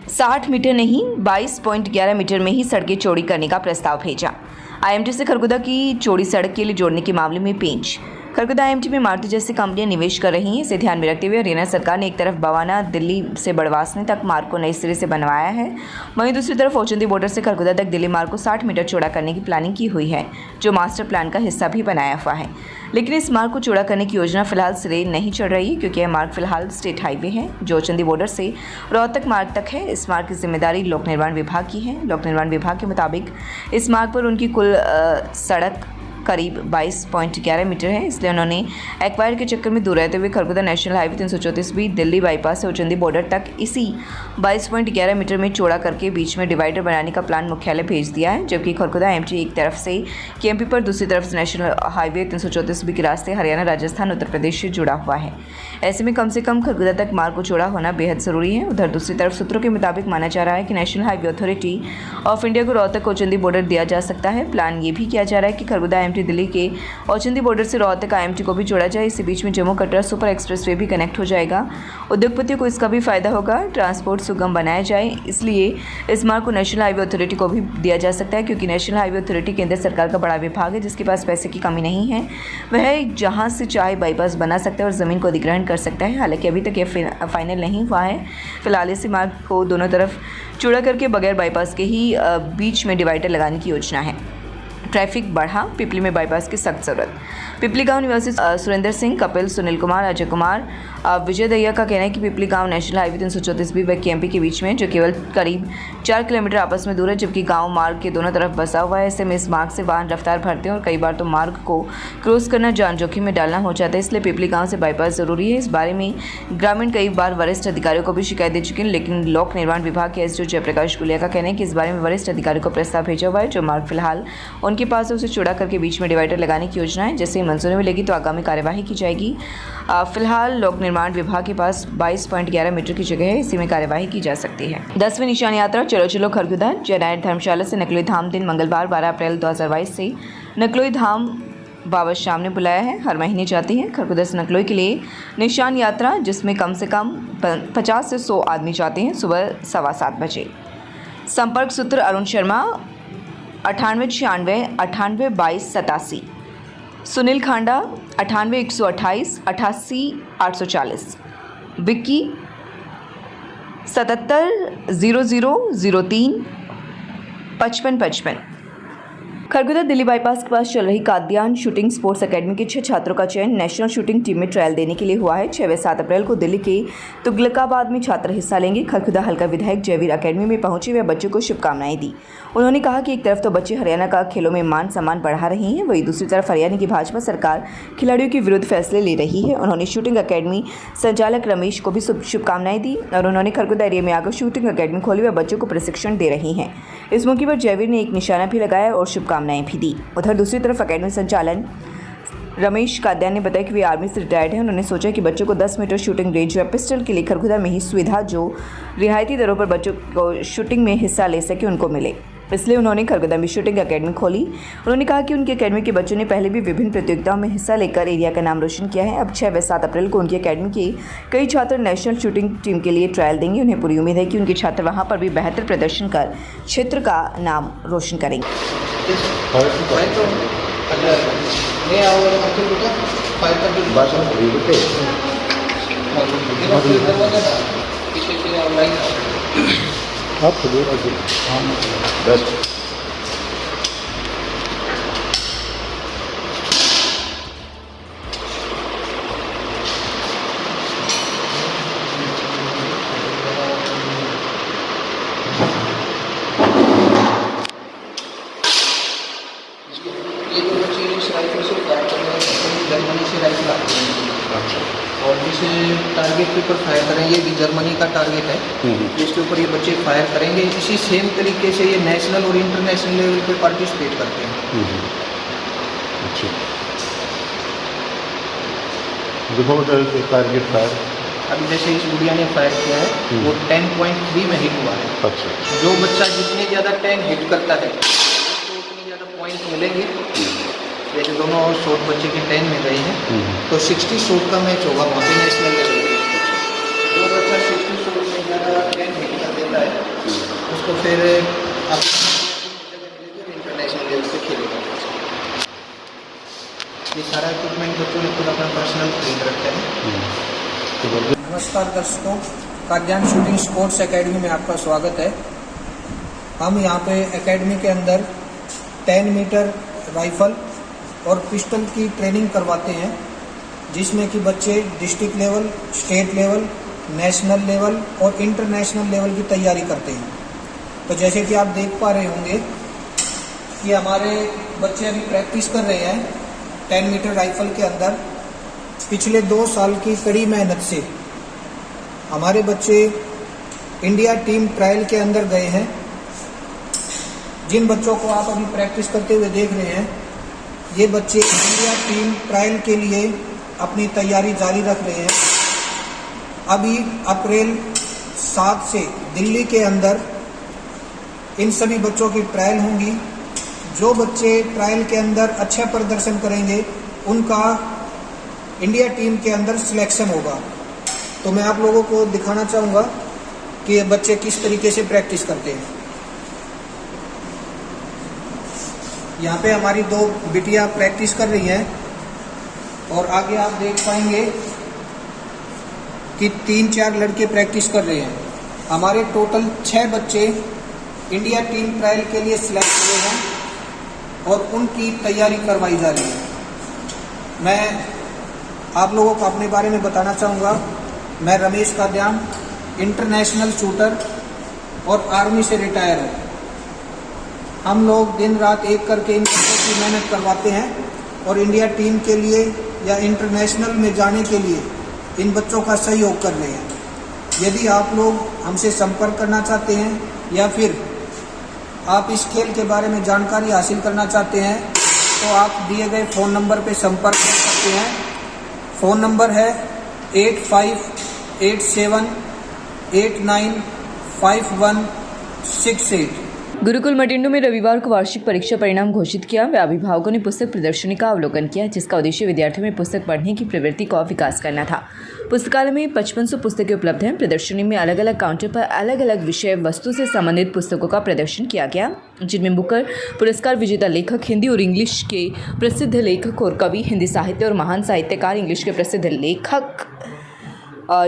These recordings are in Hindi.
60 मीटर नहीं 22.11 मीटर में ही सड़कें चौड़ी करने का प्रस्ताव भेजा। आईएमटी से खरगोदा की चौड़ी सड़क के लिए जोड़ने के मामले में पेंच। खरगोदा आईएमटी में मारुति जैसी कंपनियां निवेश कर रही हैं। इसे ध्यान में रखते हुए हरियाणा सरकार ने एक तरफ बवाना दिल्ली से बड़वासनी तक मार्ग को नए सिरे से बनवाया है, वहीं दूसरी तरफ औचंदी बॉर्डर से खरगोदा तक दिल्ली मार्ग को 60 मीटर चौड़ा करने की प्लानिंग की हुई है, जो मास्टर प्लान का हिस्सा भी बनाया हुआ है। लेकिन इस मार्ग को चौड़ा करने की योजना फिलहाल सिरे नहीं चढ़ रही है, क्योंकि यह मार्ग फिलहाल स्टेट हाईवे है जो औचंदी बॉर्डर से रोहतक मार्ग तक है। इस मार्ग की जिम्मेदारी लोक निर्माण विभाग की है। लोक निर्माण विभाग के मुताबिक इस मार्ग पर उनकी कुल सड़क करीब 22.11 मीटर है, इसलिए उन्होंने एक्वायर के चक्कर में दूर रहते हुए खरगोदा नेशनल हाईवे 334 भी दिल्ली बाईपास से औचंदी बॉर्डर तक इसी 22.11 मीटर में चौड़ा करके बीच में डिवाइडर बनाने का प्लान मुख्यालय भेज दिया है, जबकि खरगोदा आईएमटी एक तरफ से केएमपी पर, दूसरी तरफ से नेशनल हाईवे 334 बी के रास्ते हरियाणा, राजस्थान, उत्तर प्रदेश से जुड़ा हुआ है। ऐसे में कम से कम खरगोदा तक मार्ग को चौड़ा होना बेहद ज़रूरी है। उधर दूसरी तरफ सूत्रों के मुताबिक माना जा रहा है कि national highway authority of India को रोहतक औचंदी बॉर्डर दिया जा सकता है। प्लान ये भी किया जा रहा है कि खरगोदा आईएमटी दिल्ली के औचंदी बॉर्डर से रोहतक आईएमटी को भी जोड़ा जाए। इसी बीच में जम्मू कटरा सुपर एक्सप्रेसवे भी कनेक्ट हो जाएगा। उद्योगपतियों को इसका भी फायदा होगा। ट्रांसपोर्ट सुगम बनाया जाए, इसलिए इस मार्ग को नेशनल हाईवे अथॉरिटी को भी दिया जा सकता है, क्योंकि नेशनल हाईवे अथॉरिटी केंद्र सरकार का बड़ा विभाग है, जिसके पास पैसे की कमी नहीं है। वह जहां से चाहे बाईपास बना सकता है और ज़मीन को अधिग्रहण कर सकता है। हालांकि अभी तक यह फाइनल नहीं हुआ है। फिलहाल इस मार्ग को दोनों तरफ चौड़ा करके बगैर बाईपास के ही बीच में डिवाइडर लगाने की योजना है। ट्रैफिक बढ़ा, पिपली में बाईपास की सख्त जरूरत। पिपली गांव निवासी सुरेंद्र सिंह, कपिल, सुनील कुमार, अजय कुमार, विजय दहिया का कहना है कि पिपली गांव नेशनल हाईवे 334 भी व केएमपी के बीच में, जो केवल करीब 4 किलोमीटर आपस में दूर है, जबकि गांव मार्ग के दोनों तरफ बसा हुआ है। ऐसे में इस मार्ग से वाहन रफ्तार भरते हैं और कई बार तो मार्ग को क्रॉस करना जान जोखिम में डालना हो जाता है। इसलिए पिपली गाँव से बाईपास जरूरी है। इस बारे में ग्रामीण कई बार वरिष्ठ अधिकारियों को भी शिकायत दे चुके हैं, लेकिन लोक निर्माण विभाग के एसडीओ जयप्रकाश गुलिया का कहना है कि इस बारे में वरिष्ठ अधिकारियों को प्रस्ताव भेजा हुआ है। जो मार्ग फिलहाल उनके पास है उसे चौड़ा करके बीच में डिवाइडर लगाने की योजना है। जैसे ही मंजूरी मिलेगी तो आगामी कार्यवाही की जाएगी। फिलहाल लोक निर्माण विभाग के पास 22.11 मीटर की जगह है, इसी में कार्यवाही की जा सकती है। 10वीं निशान यात्रा चलो चलो खरगोदा जयनारायण धर्मशाला से नकलोई धाम दिन मंगलवार 12 अप्रैल 2022 से नकलोई धाम बाबा श्याम ने बुलाया है। हर महीने जाती है। खरगोदा से नकलोई के लिए निशान यात्रा, जिसमें कम से कम 50 से 100 आदमी जाते हैं, सुबह 7:15 बजे। संपर्क सूत्र अरुण शर्मा 9896 98 22 87, सुनील खांडा 98 128 88 840, विक्की 77 00 03 55 55। खरगोदा दिल्ली बाईपास के पास चल रही काद्यान शूटिंग स्पोर्ट्स एकेडमी के 6 छात्रों का चयन नेशनल शूटिंग टीम में ट्रायल देने के लिए हुआ है। 6 व 7 अप्रैल को दिल्ली के तुगलकाबाद में छात्र हिस्सा लेंगे। खरगोदा हल्का विधायक जयवीर अकेडमी में पहुंचे वे बच्चों को शुभकामनाएं दी। उन्होंने कहा कि एक तरफ तो बच्चे हरियाणा का खेलों में मान सम्मान बढ़ा रहे हैं, वहीं दूसरी तरफ हरियाणा की भाजपा सरकार खिलाड़ियों के विरुद्ध फैसले ले रही है। उन्होंने शूटिंग अकेडमी संचालक रमेश को भी शुभकामनाएं दी और उन्होंने खरगोदा एरिया में आकर शूटिंग अकेडमी खोली व बच्चों को प्रशिक्षण दे रही हैं। इस मौके पर जयवीर ने एक निशाना भी लगाया और शुभकामनाएं भी दी। उधर दूसरी तरफ अकेडमी संचालन रमेश काद्यान ने बताया कि वे आर्मी से रिटायर्ड हैं। उन्होंने सोचा कि बच्चों को 10 मीटर शूटिंग रेंज व पिस्टल के लिए खरगोदा में ही सुविधा जो रियायती दरों पर बच्चों को शूटिंग में हिस्सा ले सके उनको मिले, इसलिए उन्होंने खरगोदा में शूटिंग अकेडमी खोली। उन्होंने कहा कि उनकी अकेडमी के बच्चों ने पहले भी विभिन्न प्रतियोगिताओं में हिस्सा लेकर एरिया का नाम रोशन किया है। अब 6 व 7 अप्रैल को उनकी अकेडमी के कई छात्र नेशनल शूटिंग टीम के लिए ट्रायल देंगे। उन्हें पूरी उम्मीद है कि उनके छात्र वहां पर भी बेहतर प्रदर्शन कर क्षेत्र का नाम रोशन करेंगे। आप खुद बेस्ट ये दोनों चीज़ इस राइफल से फायर करने जर्मनी से राइफल आती है, और जिसे टारगेट के ऊपर फायर करें, ये भी जर्मनी का टारगेट है, जिसके ऊपर ये बच्चे फायर करेंगे। इसी सेम तरीके से ये नेशनल और इंटरनेशनल लेवल पे पार्टिसिपेट करते हैं। अच्छा, देखो टारगेट फायर अभी जैसे इस गुड़िया ने फायर किया है वो 10.3 में हिट हुआ है। अच्छा, जो बच्चा जितने ज़्यादा 10 हिट करता है तो उतने ज़्यादा पॉइंट मिलेंगे। जैसे दोनों शॉट बच्चे के 10 में गए हैं तो 60 शॉट का मैच होगा वहाँ पे नेशनल लेवल पे। जो बच्चा 60 शॉट में ज़्यादा 10 हिट कर देता है तो फिर आप इंटरनेशनल लेवल पे खेलेगा। ये सारा इक्विपमेंट बच्चों ने खुद अपना पर्सनल खरीद रखा है। नमस्कार दर्शकों, काद्यान शूटिंग स्पोर्ट्स एकेडमी में आपका स्वागत है। हम यहाँ पे एकेडमी के अंदर 10 मीटर राइफल और पिस्टल की ट्रेनिंग करवाते हैं, जिसमें कि बच्चे district level, state level, national level और इंटरनेशनल लेवल की तैयारी करते हैं। तो जैसे कि आप देख पा रहे होंगे कि हमारे बच्चे अभी प्रैक्टिस कर रहे हैं 10 मीटर राइफल के अंदर। पिछले 2 साल की कड़ी मेहनत से हमारे बच्चे इंडिया टीम ट्रायल के अंदर गए हैं। जिन बच्चों को आप अभी प्रैक्टिस करते हुए देख रहे हैं, ये बच्चे इंडिया टीम ट्रायल के लिए अपनी तैयारी जारी रख रहे हैं। अभी अप्रैल 7 से दिल्ली के अंदर इन सभी बच्चों की ट्रायल होंगी। जो बच्चे ट्रायल के अंदर अच्छा प्रदर्शन करेंगे, उनका इंडिया टीम के अंदर सिलेक्शन होगा। तो मैं आप लोगों को दिखाना चाहूँगा कि ये बच्चे किस तरीके से प्रैक्टिस करते हैं। यहाँ पे हमारी 2 बिटियाँ प्रैक्टिस कर रही हैं और आगे आप देख पाएंगे कि 3-4 लड़के प्रैक्टिस कर रहे हैं। हमारे टोटल 6 बच्चे इंडिया टीम ट्रायल के लिए सिलेक्ट हुए हैं और उनकी तैयारी करवाई जा रही है। मैं आप लोगों को अपने बारे में बताना चाहूँगा। मैं रमेश काद्यान, इंटरनेशनल शूटर और आर्मी से रिटायर हूँ। हम लोग दिन रात एक करके इन बच्चों की मेहनत करवाते हैं और इंडिया टीम के लिए या इंटरनेशनल में जाने के लिए इन बच्चों का सहयोग कर रहे हैं। यदि आप लोग हमसे संपर्क करना चाहते हैं या फिर आप इस खेल के बारे में जानकारी हासिल करना चाहते हैं, तो आप दिए गए फ़ोन नंबर पर संपर्क कर सकते हैं। फ़ोन नंबर है 8587895168। गुरुकुल मटिंडो में रविवार को वार्षिक परीक्षा परिणाम घोषित किया। वे अभिभावकों ने पुस्तक प्रदर्शनी का अवलोकन किया, जिसका उद्देश्य विद्यार्थियों में पुस्तक पढ़ने की प्रवृत्ति को विकास करना था। पुस्तकालय में 5500 पुस्तकें उपलब्ध हैं। प्रदर्शनी में अलग अलग काउंटर पर अलग अलग विषय वस्तु से संबंधित पुस्तकों का प्रदर्शन किया गया, जिनमें बुकर पुरस्कार विजेता लेखक, हिंदी और इंग्लिश के प्रसिद्ध लेखक और कवि, हिंदी साहित्य और महान साहित्यकार, इंग्लिश के प्रसिद्ध लेखक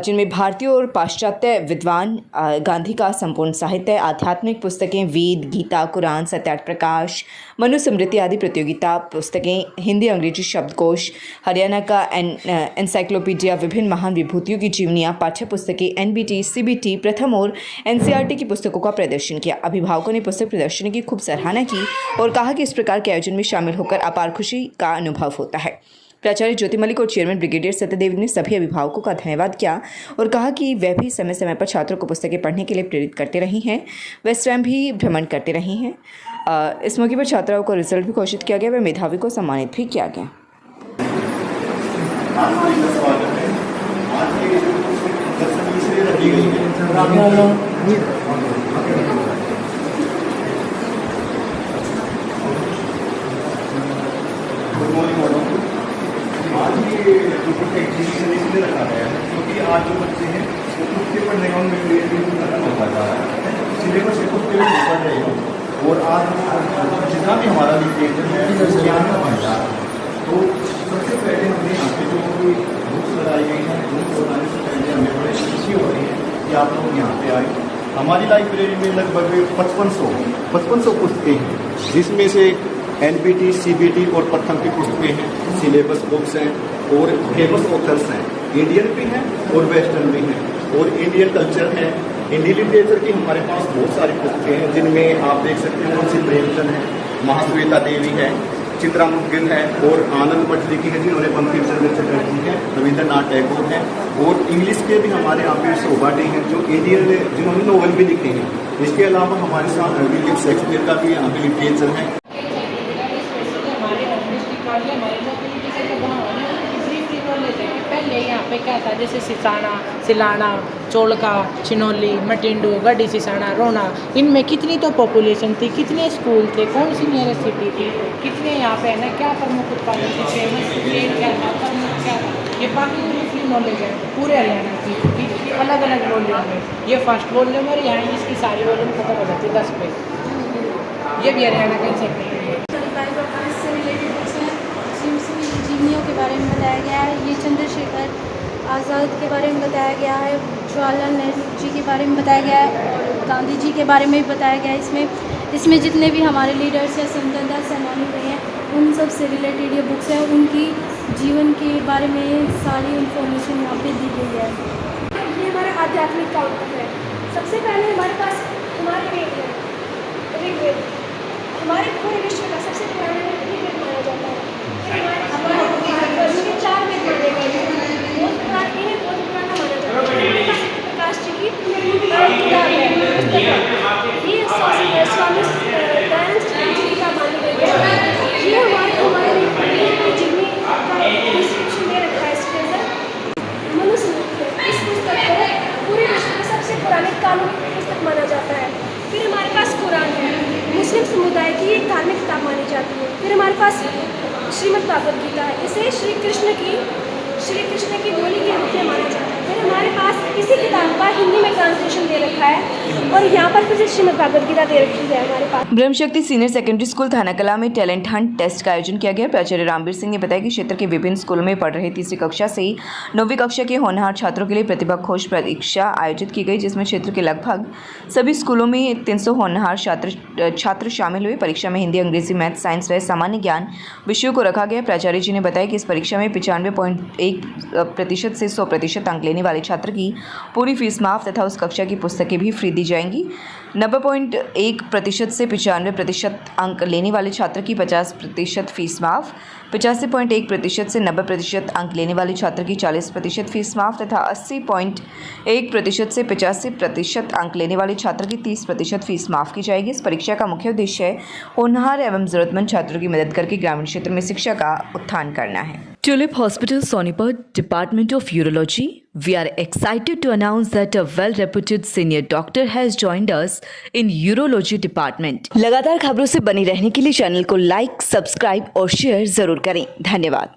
जिनमें भारतीय और पाश्चात्य विद्वान, गांधी का संपूर्ण साहित्य, आध्यात्मिक पुस्तकें, वेद, गीता, कुरान, सत्यार्थ प्रकाश, मनुस्मृति आदि प्रतियोगिता पुस्तकें, हिंदी अंग्रेजी शब्दकोश, हरियाणा का एनसाइक्लोपीडिया, विभिन्न महान विभूतियों की जीवनियाँ, पाठ्य पुस्तकें, NBT, CBT, प्रथम और NCERT की पुस्तकों का प्रदर्शन किया। अभिभावकों ने पुस्तक प्रदर्शनी की खूब सराहना की और कहा कि इस प्रकार के आयोजन में शामिल होकर अपार खुशी का अनुभव होता है। प्राचार्य ज्योति मलिक और चेयरमैन ब्रिगेडियर सत्यदेव ने सभी अभिभावकों का धन्यवाद किया और कहा कि वह भी समय समय पर छात्रों को पुस्तकें पढ़ने के लिए प्रेरित करते रही हैं। वह स्वयं भी भ्रमण करते रही हैं। इस मौके पर छात्राओं को रिजल्ट भी घोषित किया गया। वह मेधावी को सम्मानित भी किया गया। आज ये एग्जीबिशन इसलिए रखा गया है क्योंकि आज जो बच्चे हैं वो खुद के पढ़ने का उनमें क्रिएटिविटी खत्म होता जा रहा है। सिलेबस से खुद के लिए पढ़ रहे हो और आज जितना भी हमारा लिटरेचर है वो ज्ञान का भंडार है। तो सबसे पहले हमने यहाँ पे जो बुक्स लगाई गई हैं, बुक्स बनाने से पहले हमें बड़े खुशी हो रही है कि आप लोग यहाँ पे आए। हमारी लाइब्रेरी में लगभग 5500 पुस्तकें हैं, जिसमें से NBT, CBT और प्रथम की पुस्तकें हैं, सिलेबस बुक्स हैं और फेमस ऑथर्स हैं, इंडियन भी हैं और वेस्टर्न भी हैं, और इंडियन कल्चर है, इंडियन लिटरेचर की हमारे पास बहुत सारी पुस्तकें हैं, जिनमें आप देख सकते हैं मुंशी प्रेमचंद है, महाश्वेता देवी है, चित्रा मुद्गिल है और आनंद मठ लिखी है जिन्होंने बंकिम चंद्र चटर्जी है, रविंद्रनाथ टैगोर है, और इंग्लिश के भी हमारे यहाँ पे शोभा डे हैं जो इंडियन जिन्होंने नोवेल भी लिखे हैं। इसके अलावा हमारे साथ विलियम शेक्सपियर का भी यहाँ पे लिटरेचर है। पहले यहाँ पे क्या था, जैसे सिसाना, सिलाना, चोलका, चिनोली, मटिंडू, गढ़ी सिसाना, रोना, इनमें कितनी तो पॉपुलेशन थी, कितने स्कूल थे, कौन सी यूनिवर्सिटी थी, कितने यहाँ पे है ना, क्या प्रमुख उत्पादन थे, फेमस क्या था, प्रमुख क्या था। ये बाकी ब्रीफली नॉलेज है पूरे हरियाणा की अलग अलग वॉल्यूम में। ये फर्स्ट वॉल्यूम है, यहाँ इसकी सारी वॉल्यूम खत्म हो जाती है 10 पे। ये भी हरियाणा का इंसेक्ट से रिलेटेड बुक्स हैं। जीवनियों के बारे में बताया गया है। ये चंद्रशेखर आज़ाद के बारे में बताया गया है, जवाहरलाल नेहरू जी के बारे में बताया गया है और गांधी जी के बारे में भी बताया गया है। इसमें जितने भी हमारे लीडर्स या स्वतंत्रता सेनानी रहे हैं उन सब से रिलेटेड ये बुक्स हैं। उनकी जीवन के बारे में सारी इन्फॉर्मेशन यहाँ पे दी गई है। ये हमारा आध्यात्मिक काउंटर है। सबसे पहले हमारे पास हमारे वेद है, ऋग्वेद हमारे पूरे विश्व का सबसे पुराना ऋग्वेद माना जाता है। हमारे भारतवर्ष के 4 वेद माने गए हैं। बहुत पुराना इन्हें बहुत पुराना माना जाता है। हमारे पास प्रकाश जी की किताब है, पुस्तक है। ये स्वामी दयानंद सरस्वती जी की किताब मानी गई है। ये हमारे जीवनी का डिस्क्रिप्शन दे रखा है इसके अंदर। मनुस्मृति है। इस पुस्तक को पूरे विश्व में सबसे पुरानी कानूनी पुस्तक माना जाता है। फिर हमारे पास कुरान है, मुस्लिम समुदाय की एक धार्मिक किताब मानी जाती है। फिर हमारे पास श्रीमद् भागवत गीता है, इसे श्री कृष्ण की बोली के रूप में माना जाता है। फिर हमारे पास इसी किताब का हिंदी में ट्रांसलेशन दे रखा है और यहाँ पर फिर श्रीमद् भागवत गीता दे रखी है हमारे पास। ब्रह्मशक्ति सीनियर सेकेंडरी स्कूल थानाकला में टैलेंट हंट टेस्ट का आयोजन किया गया। प्राचार्य रामवीर सिंह ने बताया कि क्षेत्र के विभिन्न स्कूलों में पढ़ रहे 3री कक्षा से 9वीं कक्षा के होनहार छात्रों के लिए प्रतिभा खोज परीक्षा आयोजित की गई, जिसमें क्षेत्र के लगभग सभी स्कूलों में 300 होनहार छात्र शामिल हुए। परीक्षा में हिंदी, अंग्रेजी, मैथ, साइंस व सामान्य ज्ञान विषयों को रखा गया। प्राचार्य जी ने बताया कि इस परीक्षा में 95.1% से 100% अंक लेने वाले छात्र की पूरी फीस माफ तथा उस कक्षा की पुस्तकें भी फ्री दी जाएंगी। 90.1% से 95% अंक लेने वाले छात्र की 50% फीस माफ, 85.1% से 90% अंक लेने वाले छात्र की 40% फीस माफ तथा 80.1% से 85% अंक लेने वाले छात्र की 30% फीस माफ की जाएगी। इस परीक्षा का मुख्य उद्देश्य होनहार एवं जरूरतमंद छात्रों की मदद करके ग्रामीण क्षेत्र में शिक्षा का उत्थान करना है। Tulip Hospital, Sonipat, Department of Urology. We are excited to announce that a well-reputed senior doctor has joined us in Urology Department. लगातार खबरों से बनी रहने के लिए चैनल को लाइक, सब्सक्राइब और शेयर जरूर करें। धन्यवाद।